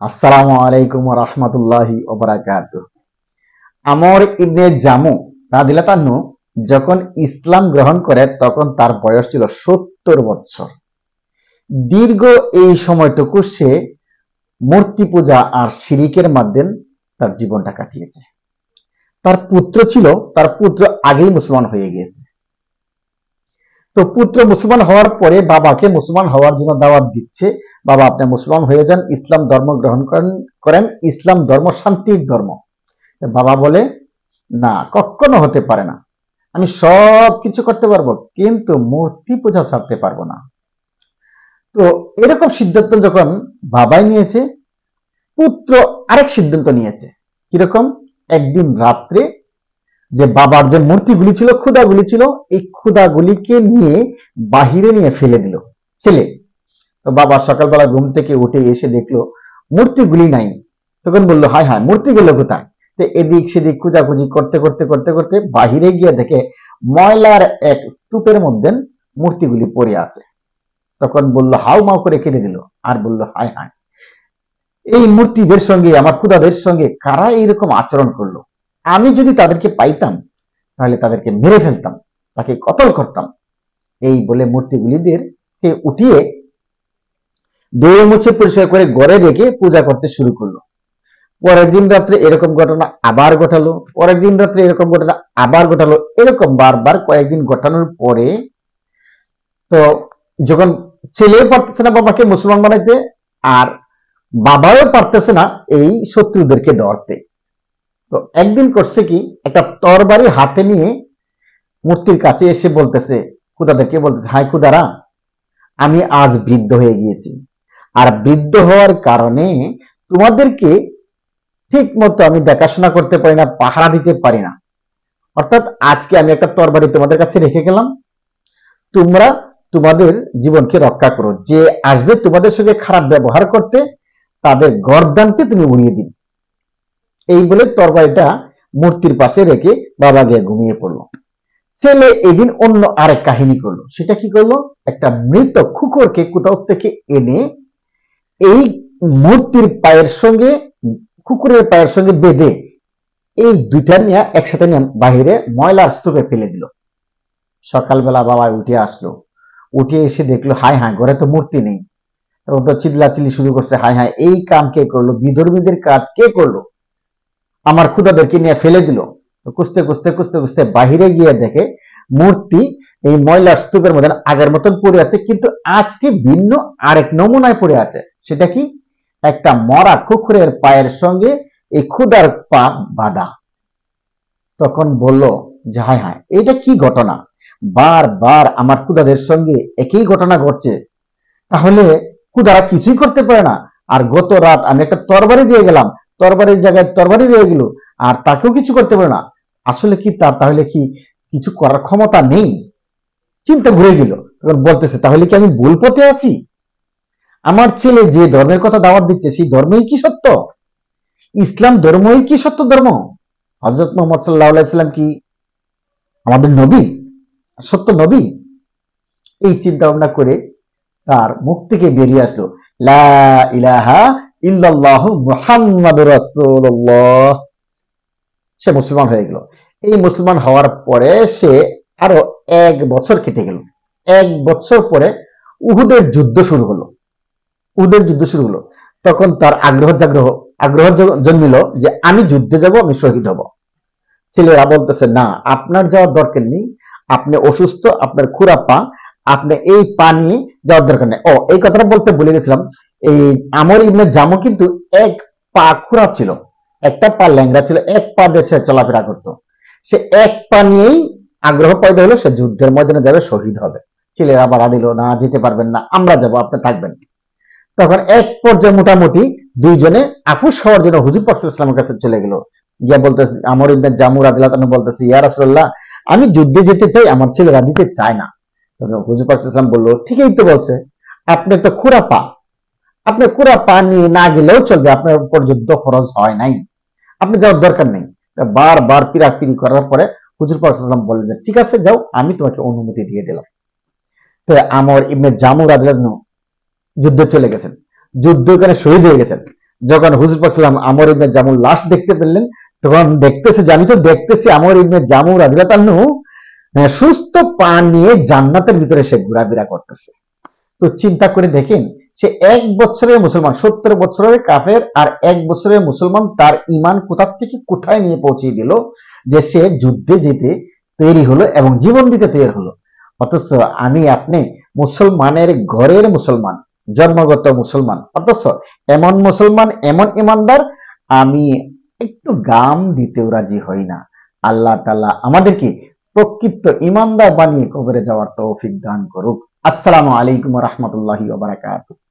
আসসালামু আলাইকুম ওয়া রাহমাতুল্লাহি ওয়া বারাকাতুহু। আমর ইবনে জামু রাদিয়াল্লাহু আনহু যখন ইসলাম গ্রহণ করে তখন তার বয়স ছিল 70 বছর। দীর্ঘ এই সময়টুকু সে মূর্তি পূজা আর শিরিকের মাধ্যমে তার জীবনটা কাটিয়েছে। তার পুত্র ছিল, তার পুত্র আগেই মুসলমান হয়ে গিয়েছে। তো পুত্র মুসলমান হওয়ার পরে বাবাকে মুসলমান হওয়ার জন্য দাওয়াত দিচ্ছে, বাবা আপনি মুসলমান হয়ে যান, ইসলাম ধর্ম গ্রহণ করেন, ইসলাম ধর্ম শান্তির ধর্ম। বাবা বলে না, কখনো হতে পারে না, আমি সব কিছু করতে পারবো কিন্তু মূর্তি পূজা ছাড়তে পারবো না। তো এরকম সিদ্ধান্ত যখন বাবাই নিয়েছে, পুত্র আরেক সিদ্ধান্ত নিয়েছে। কিরকম? একদিন রাত্রে যে বাবার যে মূর্তিগুলি ছিল, ক্ষুদাগুলি ছিল, এই ক্ষুদাগুলিকে নিয়ে বাহিরে নিয়ে ফেলে দিল ছেলে। তো বাবা সকালবেলা ঘুম থেকে উঠে এসে দেখলো মূর্তিগুলি নাই। তখন বললো হায় হায়, মূর্তিগুলো কোথায়? তো এদিক সেদিক খোঁজাখুঁজি করতে করতে করতে করতে বাহিরে গিয়ে দেখে ময়লার এক স্তূপের মধ্যে মূর্তিগুলি পড়ে আছে। তখন বললো, হাউ মাউ করে কেঁদে দিল আর বললো হায় হায়, এই মূর্তিদের সঙ্গে, আমার ক্ষুদাদের সঙ্গে কারা এইরকম আচরণ করলো? আমি যদি তাদেরকে পাইতাম তাহলে তাদেরকে মেরে ফেলতাম, তাকে কতল করতাম। এই বলে মূর্তিগুলিদেরকে উঠিয়ে ধুয়ে মুছে পরিষ্কার করে ঘরে রেখে পূজা করতে শুরু করলো। পরের দিন রাত্রে এরকম ঘটনা আবার ঘটালো, পরের দিন রাত্রে এরকম ঘটনা আবার ঘটালো। এরকম বারবার কয়েকদিন ঘটানোর পরে তো যখন ছেলেও পারতেছে না বাবাকে মুসলমান বানাইতে, আর বাবাও পারতেছে না এই শত্রুদেরকে ধরতে, তো একদিন করছে কি, একটা তরবারি হাতে নিয়ে মূর্তির কাছে এসে বলতেছে, খুদাদেরকে বলতেছে, হাই খুদারা, আমি আজ বৃদ্ধ হয়ে গিয়েছি, আর বৃদ্ধ হওয়ার কারণে তোমাদেরকে ঠিক মতো আমি দেখাশোনা করতে পারি না, পাহারা দিতে পারি না। অর্থাৎ আজকে আমি একটা তরবারি তোমাদের কাছে রেখে গেলাম, তোমরা তোমাদের জীবনকে রক্ষা করো, যে আসবে তোমাদের সঙ্গে খারাপ ব্যবহার করতে তাদের গর্দানকে তুমি উড়িয়ে দিন। এই বলে তরবারিটা মূর্তির পাশে রেখে বাবা গিয়ে ঘুমিয়ে পড়লো। ছেলে এদিন অন্য আরেক কাহিনী করলো। সেটা কি করলো? একটা মৃত কুকুরকে কোথাও থেকে এনে এই মূর্তির পায়ের সঙ্গে, কুকুরের পায়ের সঙ্গে বেঁধে এই দুইটা নিয়ে একসাথে নিয়ে বাহিরে ময়লার স্তূপে ফেলে দিল। সকালবেলা বাবা উঠে আসলো, উঠে এসে দেখলো হায় হায়, ঘরে তো মূর্তি নেই। তখন তো চিল্লাচিল্লি শুরু করছে, হায় হায়, এই কাম কে করলো? বিধর্মীদের কাজ কে করলো? আমার ক্ষুদাদেরকে নিয়ে ফেলে দিল। তো খুঁজতে খুঁজতে খুঁজতে খুঁজতে বাহিরে গিয়ে দেখে মূর্তি এই ময়লার স্তূপের মধ্যে আগের মতন পড়ে আছে, কিন্তু আজকে ভিন্ন আরেক নমুনায় পড়ে আছে। সেটা কি? একটা মরা কুকুরের পায়ের সঙ্গে এই ক্ষুদার পা বাঁধা। তখন বলল যে হায় হায়, এটা কি ঘটনা? বারবার আমার ক্ষুদাদের সঙ্গে একই ঘটনা ঘটছে, তাহলে ক্ষুদারা কিছুই করতে পারে না। আর গত রাত আমি একটা তরবারি দিয়ে গেলাম, তরবারির জায়গায় তরবারি রয়ে গেল, আর তাকেও কিছু করতে পারে না। আসলে কি তার তাহলে কি কিছু করার ক্ষমতা নেই? চিন্তা ঘুরে গেল। তখন বলতেছে, তাহলে কি আমি ভুল পথে আছি? আমার ছেলে যে ধর্মের কথা দাওয়াত দিচ্ছে সেই ধর্মই কি সত্য? ইসলাম ধর্মই কি সত্য ধর্ম? হযরত মুহাম্মদ সাল্লাল্লাহু আলাইহি সাল্লাম কি আমাদের নবী, সত্য নবী? এই চিন্তা ভাবনা করে তার মুখ থেকে বেরিয়ে আসলো, লা ইলাহা ইল্লাল্লাহু মুহাম্মাদুর রাসূলুল্লাহ। সে মুসলমান হয়ে গেল। এই মুসলমান হওয়ার পরে সে আরো 1 বছর কেটে গেল। 1 বছর পরে উহুদের যুদ্ধ শুরু হলো। উহুদের যুদ্ধ শুরু হলো। তখন তার আগ্রহ জন্মিল যে আমি যুদ্ধে যাব, আমি শহীদ হব। ছেলেরা বলতেছে, না, আপনার যাওয়ার দরকার নেই, আপনি অসুস্থ, আপনার খুরা পা, আপনি এই পা নিয়ে যাওয়ার দরকার নেই। ও, এই কথাটা বলতে ভুলে গেছিলাম, এই আমর ইবনে জামু কিন্তু এক পা খুরা ছিল, একটা পা ল্যাংড়া ছিল, এক পা দিয়ে সে চলাফেরা করতো। সে এক পা নিয়েই আগ্রহ পয়দা হলো, সে যুদ্ধের ময়দানে যাবে, শহীদ হবে। ছেলেরা বাধা দিল, না, যেতে পারবেন না, আমরা যাব, আপনি থাকবেন। তখন এক পর্যায়ে মোটামুটি দুইজনে আপুস হওয়ার জন্য হুজুর পাক সাল্লাল্লাহু আলাইহি ওয়াসাল্লামের কাছে চলে গেল। গিয়া বলতেছে, আমর ইবনে জামু রাদিয়াল্লাহু আনহু বলতেছে, ইয়া রাসূলুল্লাহ, আমি যুদ্ধে যেতে চাই, আমার ছেলেরা দিতে চায় না। তখন হুজুর পাক সাল্লাল্লাহু আলাইহি ওয়াসাল্লাম বলল, ঠিকই তো বলছে, আপনি তো খুরাপা, আপনি খুরাপা নিয়ে না গেলেও চলবে, আপনার উপর যুদ্ধ ফরজ হয় নাই, আপনি যাওয়ার দরকার নেই। বারবার পিড়াপিড়ি করার পরে হুজুর পাক সাল্লাল্লাহু আলাইহি ওয়াসাল্লাম বললেন, ঠিক আছে যাও, আমি তোমাকে অনুমতি দিয়ে দিলাম। তো আমর ইবনে জামু রাদিয়াল্লাহু আনহু যুদ্ধে চলে গেছেন, যুদ্ধ করে শহীদ হয়ে গেছেন। যখন হুজুর পাক সাল্লাল্লাহু আলাইহি ওয়াসাল্লাম আমর ইবনে জামুর লাশ দেখতে পেলেন, তখন দেখতেছে, জানি তো দেখতেছি আমর ইবনে জামু রাদিয়াল্লাহু আনহু সুস্থ পা নিয়ে জান্নাতের ভিতরে সে ঘোরাফেরা করতেছে। তো চিন্তা করে দেখেন, সে 1 বছরের মুসলমান, 70 বছরের কাফের, আর 1 বছরের মুসলমান, তার ইমান কোথা থেকে কোথায় নিয়ে পৌঁছে দিল যে সে যুদ্ধে যেতে তৈরি হলো এবং জীবন দিতে তৈরি হলো। অথচ আমি আপনি মুসলমানের ঘরের মুসলমান, জন্মগত মুসলমান, অথচ এমন মুসলমান, এমন ইমানদার, আমি একটু গাম দিতেও রাজি হই না। আল্লাহ তাআলা আমাদেরকে প্রকৃত ইমানদার বানিয়ে কবরে যাওয়ার তৌফিক দান করুক। আসসালামু আলাইকুম ওয়া রাহমাতুল্লাহি ওয়া বারাকাতুহু।